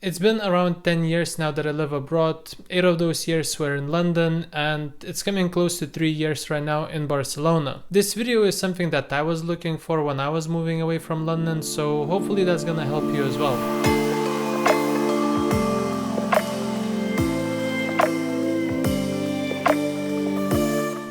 It's been around 10 years now that I live abroad. 8 of those years were in London, and it's coming close to 3 years right now in Barcelona. This video is something that I was looking for when I was moving away from London, so hopefully that's gonna help you as well.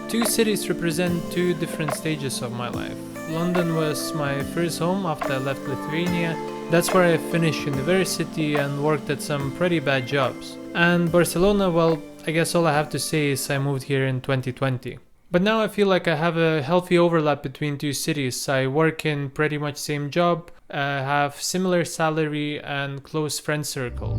Two cities represent two different stages of my life. London was my first home after I left Lithuania. That's where I finished university and worked at some pretty bad jobs. And Barcelona, well, I guess all I have to say is I moved here in 2020. But now I feel like I have a healthy overlap between two cities. I work in pretty much same job, have similar salary and close friend circle.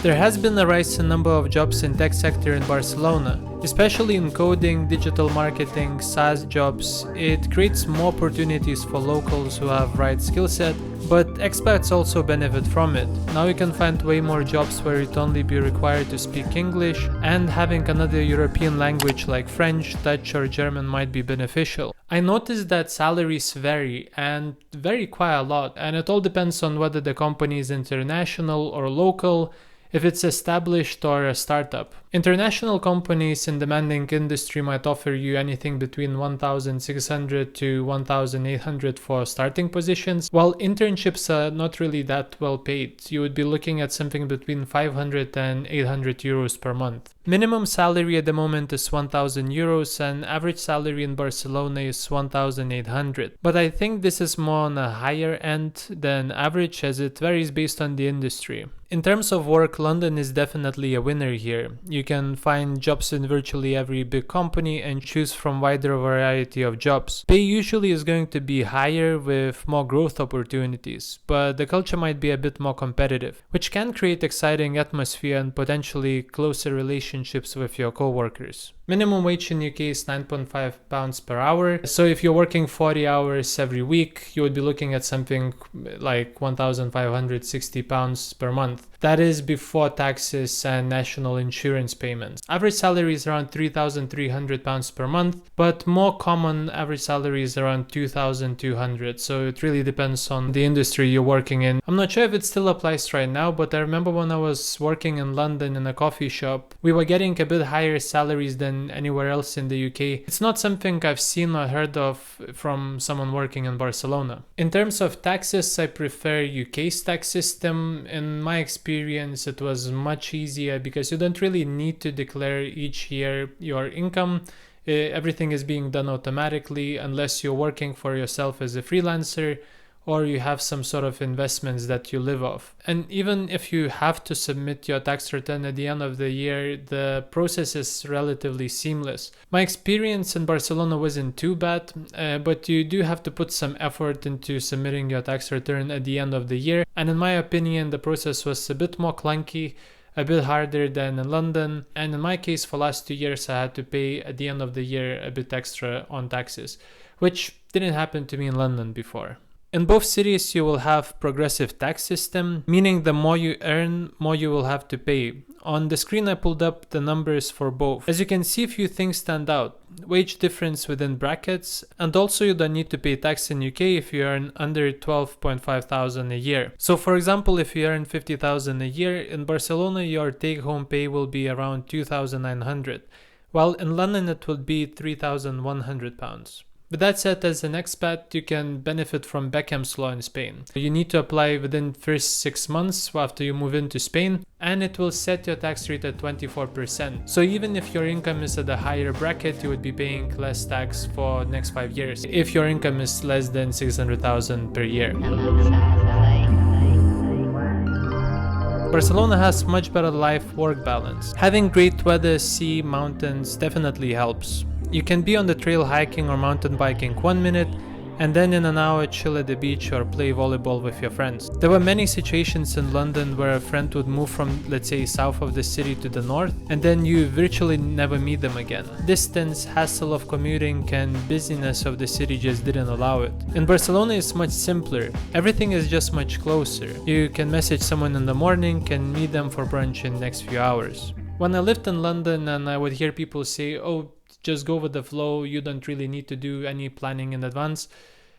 There has been a rise in number of jobs in tech sector in Barcelona, especially in coding, digital marketing, SaaS jobs. It creates more opportunities for locals who have right skill set, but expats also benefit from it. Now you can find way more jobs where it only be required to speak English, and having another European language like French, Dutch or German might be beneficial. I noticed that salaries vary and vary quite a lot, and it all depends on whether the company is international or local, if it's established or a startup. International companies in demanding industry might offer you anything between 1,600 to 1,800 for starting positions, while internships are not really that well paid. You would be looking at something between 500 and 800 euros per month. Minimum salary at the moment is 1,000 euros and average salary in Barcelona is 1,800. But I think this is more on a higher end than average, as it varies based on the industry. In terms of work, London is definitely a winner here. You can find jobs in virtually every big company and choose from wider variety of jobs. Pay usually is going to be higher with more growth opportunities, but the culture might be a bit more competitive, which can create exciting atmosphere and potentially closer relationships with your co-workers. Minimum wage in UK is £9.5 per hour. So if you're working 40 hours every week, you would be looking at something like £1,560 per month. That is before taxes and national insurance payments. Average salary is around £3,300 per month, but more common average salary is around 2,200. So it really depends on the industry you're working in. I'm not sure if it still applies right now, but I remember when I was working in London in a coffee shop, we were getting a bit higher salaries than anywhere else in the UK. It's not something I've seen or heard of from someone working in Barcelona. In terms of taxes, I prefer UK's tax system. In my experience, it was much easier because you don't really need to declare each year your income. Everything is being done automatically unless you're working for yourself as a freelancer or you have some sort of investments that you live off. And even if you have to submit your tax return at the end of the year, the process is relatively seamless. My experience in Barcelona wasn't too bad, but you do have to put some effort into submitting your tax return at the end of the year. And in my opinion, the process was a bit more clunky, a bit harder than in London. And in my case, for last 2 years, I had to pay at the end of the year a bit extra on taxes, which didn't happen to me in London before. In both cities, you will have progressive tax system, meaning the more you earn, more you will have to pay. On the screen, I pulled up the numbers for both. As you can see, a few things stand out. Wage difference within brackets, and also you don't need to pay tax in UK if you earn under 12.5 thousand a year. So for example, if you earn 50,000 a year, in Barcelona your take-home pay will be around 2,900, while in London it would be £3,100. With that said, as an expat, you can benefit from Beckham's law in Spain. You need to apply within the first 6 months after you move into Spain, and it will set your tax rate at 24%. So even if your income is at a higher bracket, you would be paying less tax for the next 5 years, if your income is less than 600,000 per year. Barcelona has much better life-work balance. Having great weather, sea, mountains definitely helps. You can be on the trail hiking or mountain biking 1 minute, and then in an hour chill at the beach or play volleyball with your friends. There were many situations in London where a friend would move from, let's say, south of the city to the north, and then you virtually never meet them again. Distance, hassle of commuting, and busyness of the city just didn't allow it. In Barcelona, it's much simpler. Everything is just much closer. You can message someone in the morning, can meet them for brunch in the next few hours. When I lived in London and I would hear people say, oh, just go with the flow, you don't really need to do any planning in advance,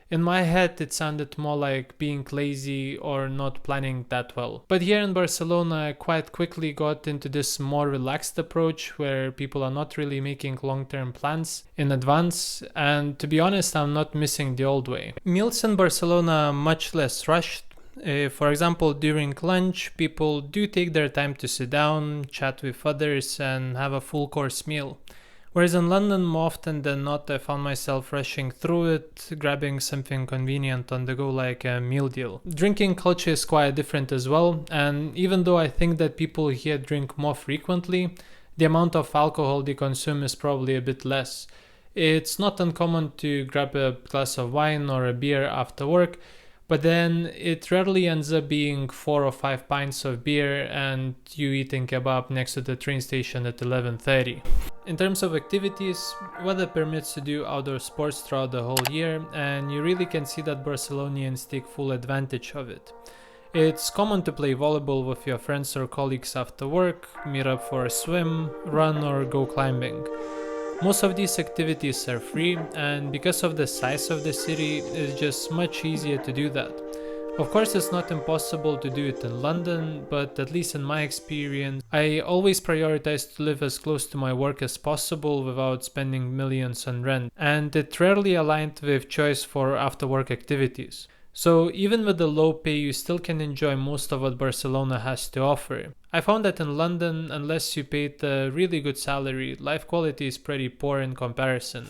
In my head, it sounded more like being lazy or not planning that well. But here in Barcelona, I quite quickly got into this more relaxed approach where people are not really making long-term plans in advance. And to be honest, I'm not missing the old way. Meals in Barcelona are much less rushed. For example, during lunch, people do take their time to sit down, chat with others, and have a full course meal. Whereas in London, more often than not, I found myself rushing through it, grabbing something convenient on the go like a meal deal. Drinking culture is quite different as well, and even though I think that people here drink more frequently, the amount of alcohol they consume is probably a bit less. It's not uncommon to grab a glass of wine or a beer after work, but then it rarely ends up being 4 or 5 pints of beer and you eating kebab next to the train station at 11:30. In terms of activities, weather permits to do outdoor sports throughout the whole year, and you really can see that Barcelonians take full advantage of it. It's common to play volleyball with your friends or colleagues after work, meet up for a swim, run or go climbing. Most of these activities are free, and because of the size of the city, it's just much easier to do that. Of course, it's not impossible to do it in London, but at least in my experience, I always prioritize to live as close to my work as possible without spending millions on rent, and it rarely aligned with choice for after-work activities. So even with the low pay, you still can enjoy most of what Barcelona has to offer. I found that in London, unless you paid a really good salary, life quality is pretty poor in comparison.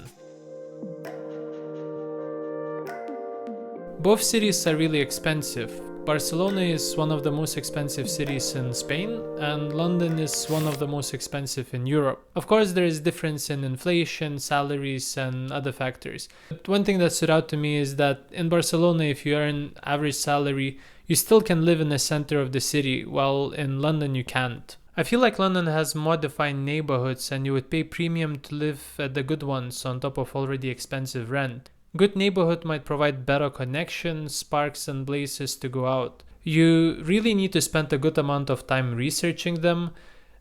Both cities are really expensive. Barcelona is one of the most expensive cities in Spain, and London is one of the most expensive in Europe. Of course, there is difference in inflation, salaries, and other factors. But one thing that stood out to me is that in Barcelona, if you earn average salary, you still can live in the center of the city, while in London you can't. I feel like London has more defined neighborhoods, and you would pay premium to live at the good ones on top of already expensive rent. Good neighborhood might provide better connections, parks and places to go out. You really need to spend a good amount of time researching them,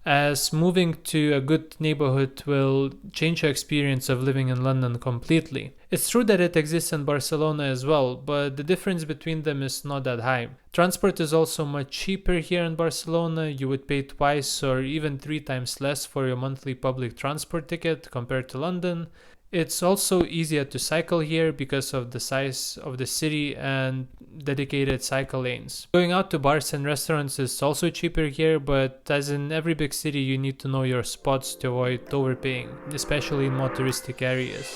as moving to a good neighborhood will change your experience of living in London completely. It's true that it exists in Barcelona as well, but the difference between them is not that high. Transport is also much cheaper here in Barcelona. You would pay twice or even 3 times less for your monthly public transport ticket compared to London. It's also easier to cycle here because of the size of the city and dedicated cycle lanes. Going out to bars and restaurants is also cheaper here, but as in every big city, you need to know your spots to avoid overpaying, especially in more touristic areas.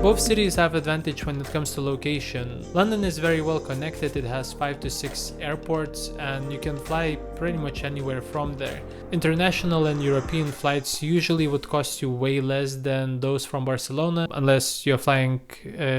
Both cities have advantage when it comes to location. London is very well connected, it has 5 to 6 airports and you can fly pretty much anywhere from there. International and European flights usually would cost you way less than those from Barcelona, unless you're flying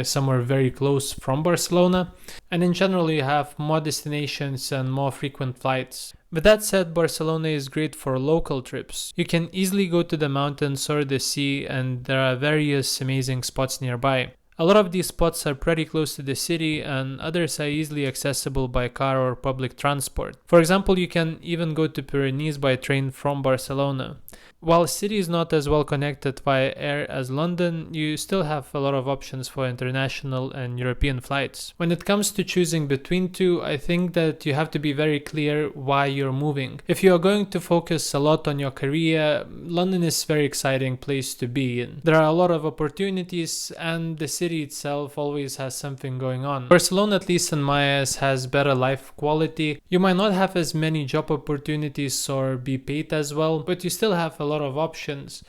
somewhere very close from Barcelona. And in general you have more destinations and more frequent flights. With that said, Barcelona is great for local trips. You can easily go to the mountains or the sea, and there are various amazing spots nearby. A lot of these spots are pretty close to the city, and others are easily accessible by car or public transport. For example, you can even go to Pyrenees by train from Barcelona. While the city is not as well connected via air as London, you still have a lot of options for international and European flights. When it comes to choosing between two, I think that you have to be very clear why you're moving. If you are going to focus a lot on your career, London is a very exciting place to be in. There are a lot of opportunities and the city itself always has something going on. Barcelona, at least in my eyes, has better life quality. You might not have as many job opportunities or be paid as well, but you still have a lot of options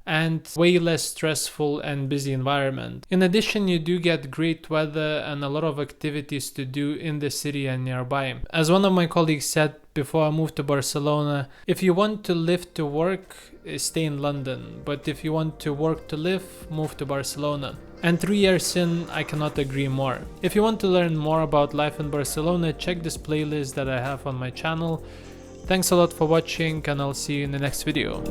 and way less stressful and busy environment. In addition, you do get great weather and a lot of activities to do in the city and nearby. As one of my colleagues said before I moved to Barcelona, if you want to live to work, stay in London, but if you want to work to live, move to Barcelona. And 3 years in, I cannot agree more. If you want to learn more about life in Barcelona, check this playlist that I have on my channel. Thanks a lot for watching, and I'll see you in the next video.